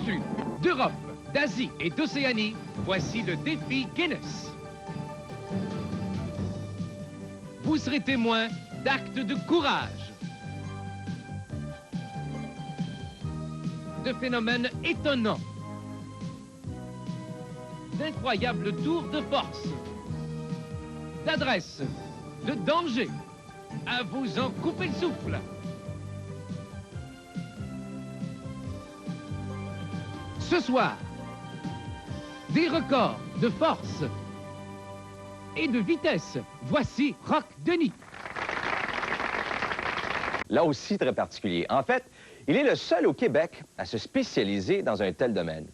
d'Afrique, d'Europe, d'Asie et d'Océanie, voici le défi Guinness. Vous serez témoin d'actes de courage, de phénomènes étonnants, d'incroyables tours de force, d'adresse, de danger. À vous en couper le souffle. Ce soir, des records de force et de vitesse. Voici Rock Denis. Là aussi, très particulier. En fait, il est le seul au Québec à se spécialiser dans un tel domaine.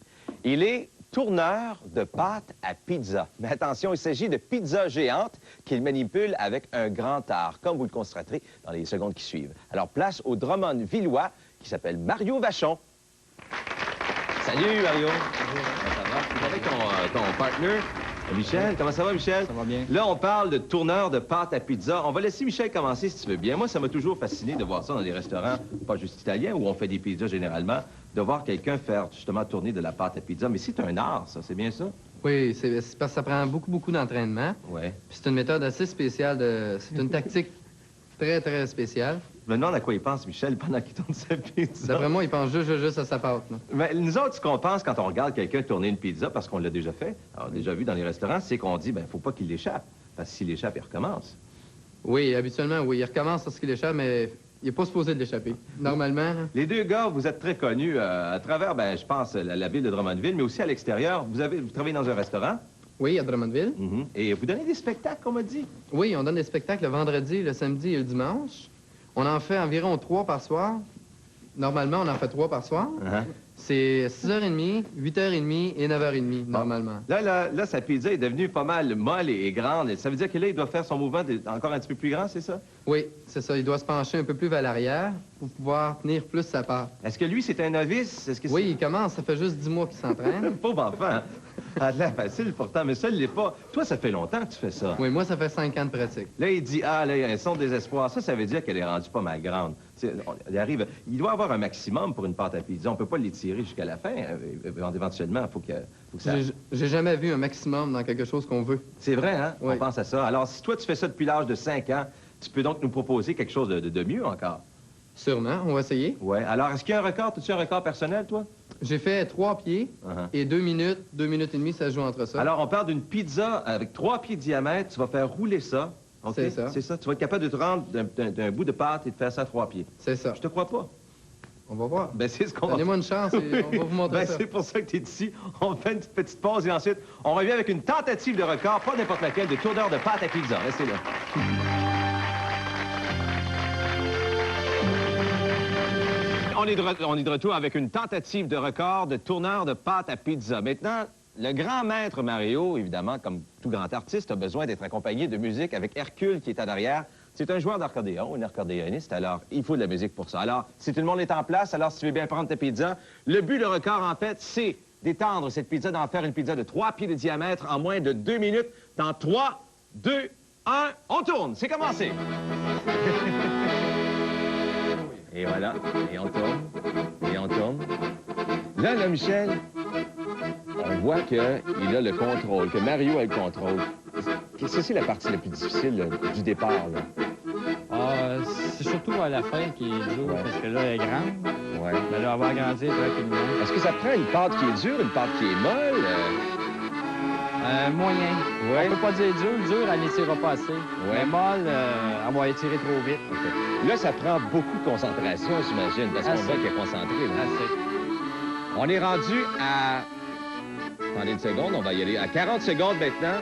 Il est tourneur de pâte à pizza. Mais attention, il s'agit de pizza géante qu'il manipule avec un grand art, comme vous le constaterez dans les secondes qui suivent. Alors, place au Drummond-Villois, qui s'appelle Mario Vachon. Salut, Mario. Bonjour. Ça va? Tu es avec ton partner, Michel. Comment ça va, Michel? Ça va bien. Là, on parle de tourneur de pâte à pizza. On va laisser Michel commencer, si tu veux bien. Moi, ça m'a toujours fasciné de voir ça dans des restaurants, pas juste italiens, où on fait des pizzas généralement, de voir quelqu'un faire, justement, tourner de la pâte à pizza. Mais c'est un art, ça, c'est bien ça? Oui, c'est parce que ça prend beaucoup d'entraînement. Ouais. Puis c'est une méthode assez spéciale. C'est une tactique très spéciale. Je me demande à quoi il pense, Michel, pendant qu'il tourne sa pizza. D'après moi, il pense juste à sa pâte. Là. Mais nous autres, ce qu'on pense quand on regarde quelqu'un tourner une pizza, parce qu'on l'a déjà fait, alors déjà vu dans les restaurants, c'est qu'on dit, ben, faut pas qu'il l'échappe. Parce que s'il échappe, il recommence. Oui, habituellement, oui. Il recommence lorsqu'il échappe, mais il n'est pas supposé de l'échapper. Normalement. Là. Les deux gars, vous êtes très connus à travers, ben, je pense, la ville de Drummondville, mais aussi à l'extérieur. Vous travaillez dans un restaurant. Oui, à Drummondville. Et vous donnez des spectacles, on m'a dit. Oui, on donne des spectacles le vendredi, le samedi et le dimanche. On en fait environ 3 par soir. Normalement, on en fait 3 par soir. C'est 6h30, 8h30 et 9h30, normalement. Là, sa pizza est devenue pas mal molle et grande. Ça veut dire que là, il doit faire son mouvement encore un petit peu plus grand, c'est ça? Oui, c'est ça. Il doit se pencher un peu plus vers l'arrière pour pouvoir tenir plus sa pâte. Est-ce que lui, c'est un novice? Oui, il commence. Ça fait juste 10 mois qu'il s'entraîne. Pauvre enfant. Ça a l'air facile, pourtant, mais ça, il l'est pas. Toi, ça fait longtemps que tu fais ça. Oui, moi, ça fait 5 ans de pratique. Là, il dit, ah, là, il y a un son de désespoir. Ça veut dire qu'elle est rendue pas mal grande. Il doit avoir un maximum pour une pâte à pizza. On peut pas l'étirer jusqu'à la fin. Éventuellement, il faut que ça... J'ai jamais vu un maximum dans quelque chose qu'on veut. C'est vrai, hein? Oui. On pense à ça. Alors, si toi, tu fais ça depuis l'âge de 5 ans, tu peux donc nous proposer quelque chose de mieux encore. Sûrement. On va essayer. Oui. Alors, est-ce qu'il y a un record? As-tu un record personnel, toi? J'ai fait 3 pieds et 2 minutes, 2 minutes et demie, ça se joue entre ça. Alors, on parle d'une pizza avec 3 pieds de diamètre. Tu vas faire rouler ça. Okay? C'est ça. C'est ça. Tu vas être capable de te rendre d'un bout de pâte et de faire ça à 3 pieds. C'est ça. Je te crois pas. On va voir. Ben, c'est ce qu'on va... Donnez-moi une chance et on va vous montrer ça. C'est pour ça que tu es ici. On fait une petite pause et ensuite, on revient avec une tentative de record, pas n'importe laquelle, de tourneur de pâte à pizza. Restez là. On est de retour avec une tentative de record de tourneur de pâte à pizza. Maintenant, le grand maître Mario, évidemment, comme tout grand artiste, a besoin d'être accompagné de musique avec Hercule qui est en arrière. C'est un joueur d'accordéon, un accordéoniste, alors il faut de la musique pour ça. Alors, si tout le monde est en place, alors si tu veux bien prendre ta pizza, le but, le record, en fait, c'est d'étendre cette pizza, d'en faire une pizza de 3 pieds de diamètre en moins de 2 minutes. Dans 3, 2, 1, on tourne. C'est commencé. Et voilà, et on tourne, et on tourne. Là, Michel, on voit qu'il a le contrôle, que Mario a le contrôle. Qu'est-ce que c'est la partie la plus difficile là, du départ, là? C'est surtout à la fin qui est dur, parce que là, elle est grande. Ouais. Mais là, elle va agrandir tranquillement. Est-ce que ça prend une pâte qui est dure, une pâte qui est molle? Moyen. Ouais. On peut pas dire dur, elle n'étirera pas assez. Ouais. Mais molle, elle va étirer trop vite. Okay. Là, ça prend beaucoup de concentration, j'imagine, parce qu'on voit qu'elle est concentrée. Là. Assez. On est rendu à... Attendez une seconde, on va y aller. À 40 secondes maintenant.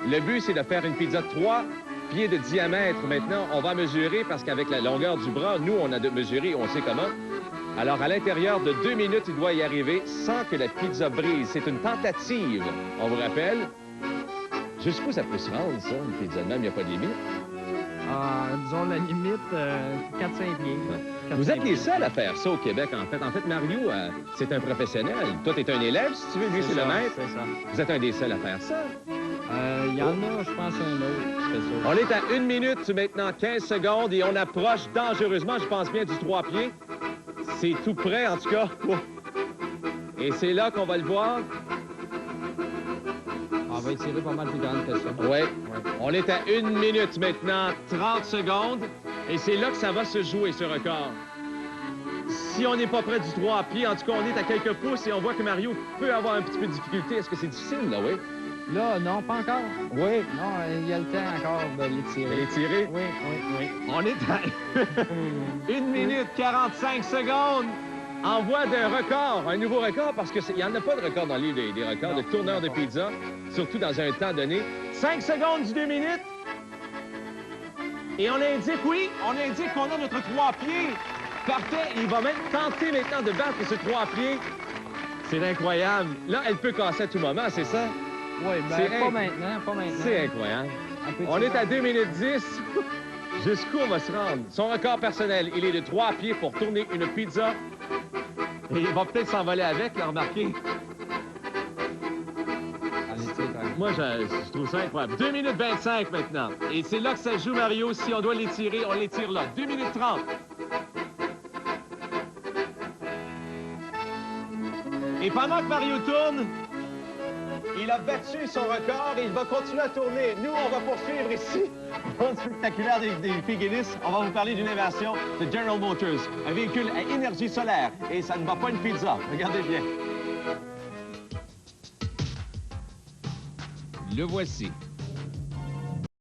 Le but, c'est de faire une pizza de 3 pieds de diamètre. Maintenant, on va mesurer, parce qu'avec la longueur du bras, nous, on a mesuré, on sait comment. Alors, à l'intérieur de 2 minutes, il doit y arriver sans que la pizza brise. C'est une tentative, on vous rappelle. Jusqu'où ça peut se rendre, ça, une pizza de même, il n'y a pas de limite? Disons la limite, 4-5 pieds. Ouais. Vous êtes les seuls à faire ça au Québec, en fait. En fait, Mario, c'est un professionnel. Toi, t'es un élève, si tu veux, lui, c'est le maître. C'est ça. Vous êtes un des seuls à faire ça. Il y en a, je pense, un autre qui fait ça. On est à 1 minute, maintenant 15 secondes, et on approche dangereusement, je pense bien, du 3 pieds. C'est tout près, en tout cas. Oh. Et c'est là qu'on va le voir. On va étirer pas mal plus grande que ça. Oui. On est à 1 minute maintenant, 30 secondes. Et c'est là que ça va se jouer, ce record. Si on n'est pas près du 3 pieds, en tout cas, on est à quelques pouces et on voit que Mario peut avoir un petit peu de difficulté. Est-ce que c'est difficile, là, oui? Là, non, pas encore. Oui. Non, il y a le temps encore de l'étirer. L'étirer? Oui, oui, oui. On est à 1 minute 45 secondes en voie d'un record, un nouveau record, parce qu'il n'y en a pas de record dans le livre des records de tourneurs de pizza, surtout dans un temps donné. 5 secondes du 2 minutes. Et on indique, oui, on indique qu'on a notre 3 pieds. Parfait. Il va même tenter maintenant de battre ce 3 pieds. C'est incroyable. Là, elle peut casser à tout moment, c'est ça? Oui, C'est ben, pas maintenant, pas maintenant. C'est incroyable. Un peu de On est à temps. 2 minutes 10. Jusqu'où on va se rendre? Son record personnel, il est de 3 pieds pour tourner une pizza. Et il va peut-être s'envoler avec, là, remarquez. On étire tranquille. Moi, je trouve ça incroyable. 2 minutes 25 maintenant. Et c'est là que ça joue, Mario. Si on doit l'étirer, on l'étire là. 2 minutes 30. Et pendant que Mario tourne, il a battu son record et il va continuer à tourner. Nous, on va poursuivre ici. Monde spectaculaire des filles Guinness. On va vous parler d'une invention de General Motors. Un véhicule à énergie solaire. Et ça ne va pas une pizza. Regardez bien. Le voici,